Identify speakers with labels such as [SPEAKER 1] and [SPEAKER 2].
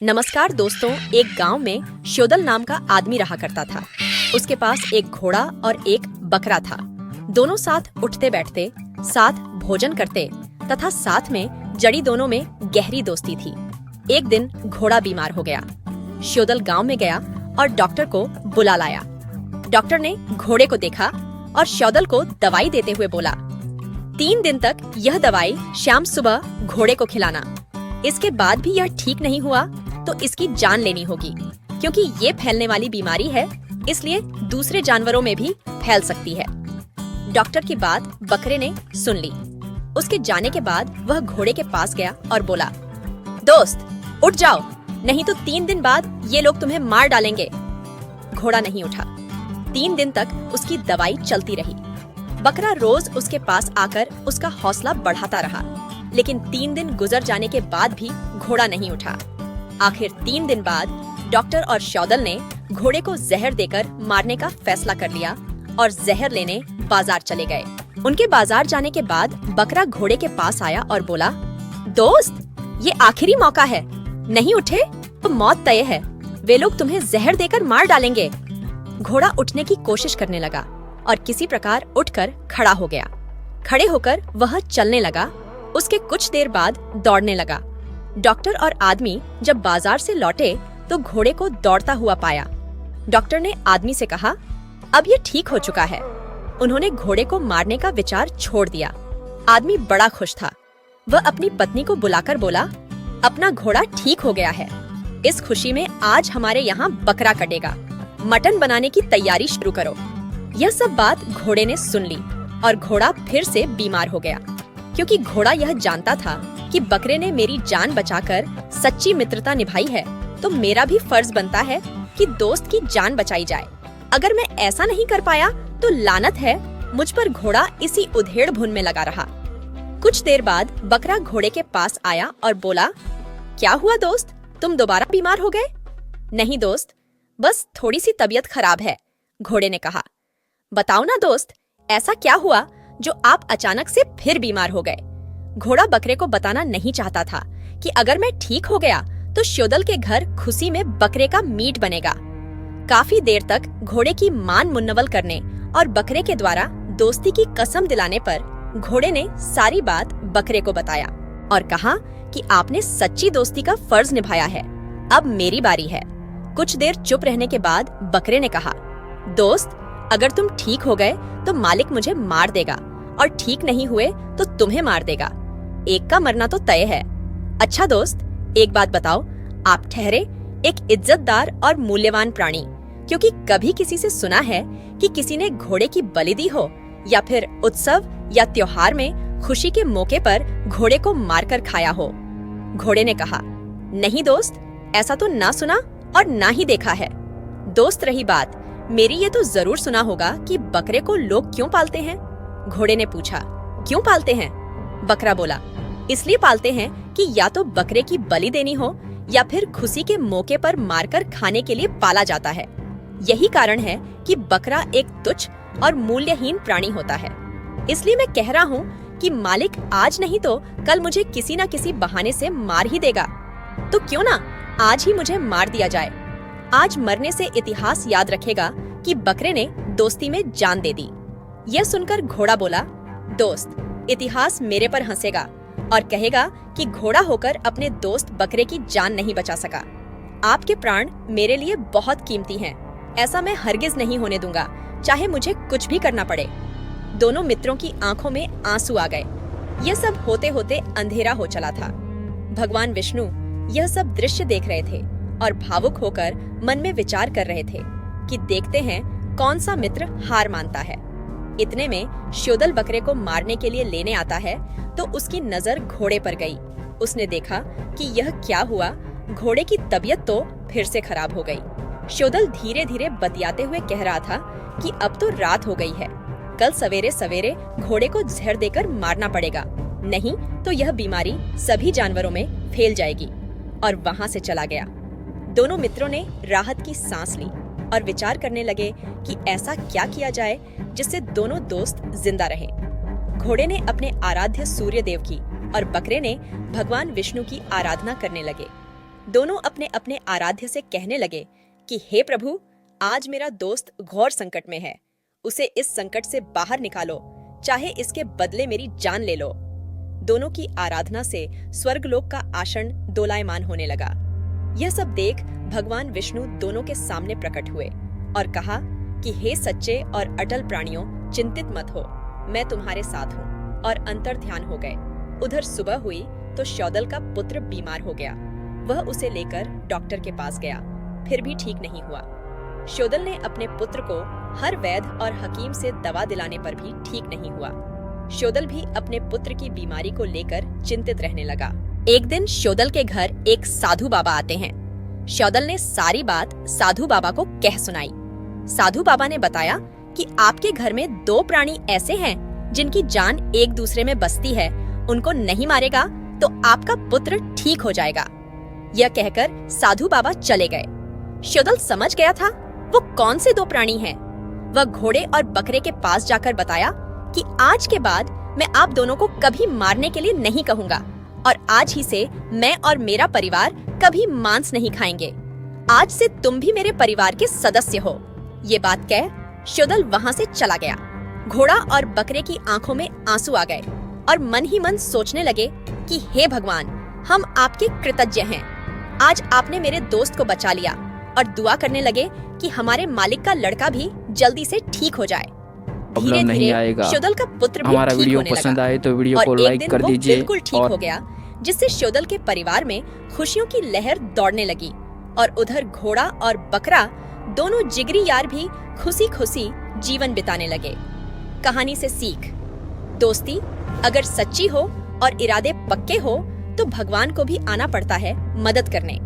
[SPEAKER 1] नमस्कार दोस्तों, एक गांव में श्योदल नाम का आदमी रहा करता था। उसके पास एक घोड़ा और एक बकरा था। दोनों साथ उठते बैठते, साथ भोजन करते तथा साथ में जड़ी दोनों में गहरी दोस्ती थी। एक दिन घोड़ा बीमार हो गया। श्योदल गांव में गया और डॉक्टर को बुला लाया। डॉक्टर ने घोड़े को देखा और श्योदल को दवाई देते हुए बोला, 3 दिन तक यह दवाई शाम सुबह घोड़े को खिलाना। इसके बाद भी यह ठीक नहीं हुआ तो इसकी जान लेनी होगी, क्योंकि ये फैलने वाली बीमारी है, इसलिए दूसरे जानवरों में भी फैल सकती है। डॉक्टर की बात बकरे ने सुन ली। उसके जाने के बाद वह घोड़े के पास गया और बोला, दोस्त उठ जाओ, नहीं तो 3 दिन बाद ये लोग तुम्हें मार डालेंगे। घोड़ा नहीं उठा। 3 दिन तक उसकी दवाई चलती रही। बकरा रोज उसके पास आकर उसका हौसला बढ़ाता रहा, लेकिन 3 दिन गुजर जाने के बाद भी घोड़ा नहीं उठा। आखिर 3 दिन बाद डॉक्टर और श्योदल ने घोड़े को जहर देकर मारने का फैसला कर लिया और जहर लेने बाजार चले गए। उनके बाजार जाने के बाद बकरा घोड़े के पास आया और बोला, दोस्त ये आखिरी मौका है, नहीं उठे तो मौत तय है। वे लोग तुम्हें जहर देकर मार डालेंगे। घोड़ा उठने की कोशिश करने लगा और किसी प्रकार उठकर खड़ा हो गया। खड़े होकर वह चलने लगा। उसके कुछ देर बाद दौड़ने लगा। डॉक्टर और आदमी जब बाजार से लौटे तो घोड़े को दौड़ता हुआ पाया। डॉक्टर ने आदमी से कहा, अब ये ठीक हो चुका है। उन्होंने घोड़े को मारने का विचार छोड़ दिया। आदमी बड़ा खुश था। वह अपनी पत्नी को बुलाकर बोला, अपना घोड़ा ठीक हो गया है। इस खुशी में आज हमारे यहाँ बकरा कटेगा। मटन बनाने की तैयारी शुरू करो। यह सब बात घोड़े ने सुन ली और घोड़ा फिर से बीमार हो गया, क्योंकि घोड़ा यह जानता था कि बकरे ने मेरी जान बचाकर सच्ची मित्रता निभाई है, तो मेरा भी फर्ज बनता है कि दोस्त की जान बचाई जाए। अगर मैं ऐसा नहीं कर पाया तो लानत है मुझ पर। घोड़ा इसी उधेड़ बुन में लगा रहा। कुछ देर बाद बकरा घोड़े के पास आया और बोला, क्या हुआ दोस्त, तुम दोबारा बीमार हो गए? नहीं दोस्त, बस थोड़ी सी तबीयत खराब है, घोड़े ने कहा। बताओ ना दोस्त, ऐसा क्या हुआ जो आप अचानक से फिर बीमार हो गए? घोड़ा बकरे को बताना नहीं चाहता था कि अगर मैं ठीक हो गया तो श्योदल के घर खुशी में बकरे का मीट बनेगा। काफी देर तक घोड़े की मान मुन्नवल करने और बकरे के द्वारा दोस्ती की कसम दिलाने पर घोड़े ने सारी बात बकरे को बताया और कहा कि आपने सच्ची दोस्ती का फर्ज निभाया है, अब मेरी बारी है। कुछ देर चुप रहने के बाद बकरे ने कहा, दोस्त अगर तुम ठीक हो गए तो मालिक मुझे मार देगा और ठीक नहीं हुए तो तुम्हें मार देगा। एक का मरना तो तय है। अच्छा दोस्त, एक बात बताओ, आप ठहरे एक इज्जतदार और मूल्यवान प्राणी, क्योंकि कभी किसी से सुना है कि किसी ने घोड़े की बलि दी हो या फिर उत्सव या त्योहार में खुशी के मौके पर घोड़े को मारकर खाया हो? घोड़े ने कहा, नहीं दोस्त, ऐसा तो ना सुना और ना ही देखा है। दोस्त रही बात, मेरी ये तो जरूर सुना होगा कि बकरे को लोग क्यों पालते हैं? घोड़े ने पूछा, क्यों पालते हैं? बकरा बोला, इसलिए पालते हैं कि या तो बकरे की बलि देनी हो या फिर खुशी के मौके पर मारकर खाने के लिए पाला जाता है। यही कारण है कि बकरा एक तुच्छ और मूल्यहीन प्राणी होता है। इसलिए मैं कह रहा हूँ कि मालिक आज नहीं तो कल मुझे किसी न किसी बहाने से मार ही देगा। तो क्यों ना आज ही मुझे मार दिया जाए। आज मरने से इतिहास याद रखेगा कि बकरे ने दोस्ती में जान दे दी। यह सुनकर घोड़ा बोला, दोस्त इतिहास मेरे पर हंसेगा और कहेगा कि घोड़ा होकर अपने दोस्त बकरे की जान नहीं बचा सका। आपके प्राण मेरे लिए बहुत कीमती हैं। ऐसा मैं हरगिज नहीं होने दूंगा, चाहे मुझे कुछ भी करना पड़े। दोनों मित्रों की आंखों में आंसू आ गए। यह सब होते होते अंधेरा हो चला था। भगवान विष्णु यह सब दृश्य देख रहे थे और भावुक होकर मन में विचार कर रहे थे कि देखते हैं कौन सा मित्र हार मानता है। इतने में श्योदल बकरे को मारने के लिए लेने आता है तो उसकी नजर घोड़े पर गई। उसने देखा कि यह क्या हुआ। घोड़े की तबीयत तो फिर से खराब हो गई। श्योदल धीरे धीरे बतियाते हुए कह रहा था कि अब तो रात हो गई है, कल सवेरे सवेरे घोड़े को जहर देकर मारना पड़ेगा, नहीं तो यह बीमारी सभी जानवरों में फैल जाएगी। और वहाँ से चला गया। दोनों मित्रों ने राहत की सांस ली और विचार करने लगे कि ऐसा क्या किया जाए जिससे दोनों दोस्त जिंदा रहें। घोड़े ने अपने आराध्य सूर्य देव की और बकरे ने भगवान विष्णु की आराधना करने लगे। दोनों अपने अपने आराध्य से कहने लगे कि हे प्रभु, आज मेरा दोस्त घोर संकट में है, उसे इस संकट से बाहर निकालो, चाहे इसके बदले मेरी जान ले लो। दोनों की आराधना से स्वर्गलोक का आसन दोलायमान होने लगा। यह सब देख भगवान विष्णु दोनों के सामने प्रकट हुए और कहा कि हे सच्चे और अटल प्राणियों, चिंतित मत हो, मैं तुम्हारे साथ हूँ, और अंतर ध्यान हो गए। उधर सुबह हुई तो शौदल का पुत्र बीमार हो गया। वह उसे लेकर डॉक्टर के पास गया, फिर भी ठीक नहीं हुआ। शौदल ने अपने पुत्र को हर वैद्य और हकीम से दवा दिलाने पर भी ठीक नहीं हुआ। शौदल भी अपने पुत्र की बीमारी को लेकर चिंतित रहने लगा। एक दिन शौदल के घर एक साधु बाबा आते हैं। शौदल ने सारी बात साधु बाबा को कह सुनाई। साधु बाबा ने बताया कि आपके घर में 2 प्राणी ऐसे हैं जिनकी जान एक दूसरे में बसती है, उनको नहीं मारेगा तो आपका पुत्र ठीक हो जाएगा। यह कहकर साधु बाबा चले गए। शौदल समझ गया था वो कौन से 2 प्राणी हैं। वह घोड़े और बकरे के पास जाकर बताया कि आज के बाद मैं आप दोनों को कभी मारने के लिए नहीं कहूँगा, और आज ही से मैं और मेरा परिवार कभी मांस नहीं खाएंगे। आज से तुम भी मेरे परिवार के सदस्य हो। ये बात कह शौदल वहाँ से चला गया। घोड़ा और बकरे की आंखों में आंसू आ गए और मन ही मन सोचने लगे कि हे भगवान, हम आपके कृतज्ञ हैं। आज आपने मेरे दोस्त को बचा लिया, और दुआ करने लगे कि हमारे मालिक का लड़का भी जल्दी से ठीक हो जाए। धीरे धीरे शौदल का पुत्र भी
[SPEAKER 2] हमारा
[SPEAKER 1] ठीक
[SPEAKER 2] वीडियो
[SPEAKER 1] होने
[SPEAKER 2] पसंद
[SPEAKER 1] लगा,
[SPEAKER 2] आए तो वीडियो को
[SPEAKER 1] और
[SPEAKER 2] लाइक
[SPEAKER 1] एक दिन
[SPEAKER 2] कर
[SPEAKER 1] वो
[SPEAKER 2] दीजिए
[SPEAKER 1] बिल्कुल ठीक हो गया, जिससे शौदल के परिवार में खुशियों की लहर दौड़ने लगी। और उधर घोड़ा और बकरा दोनों जिगरी यार भी खुशी खुशी जीवन बिताने लगे। कहानी से सीख: दोस्ती अगर सच्ची हो और इरादे पक्के हो तो भगवान को भी आना पड़ता है मदद करने।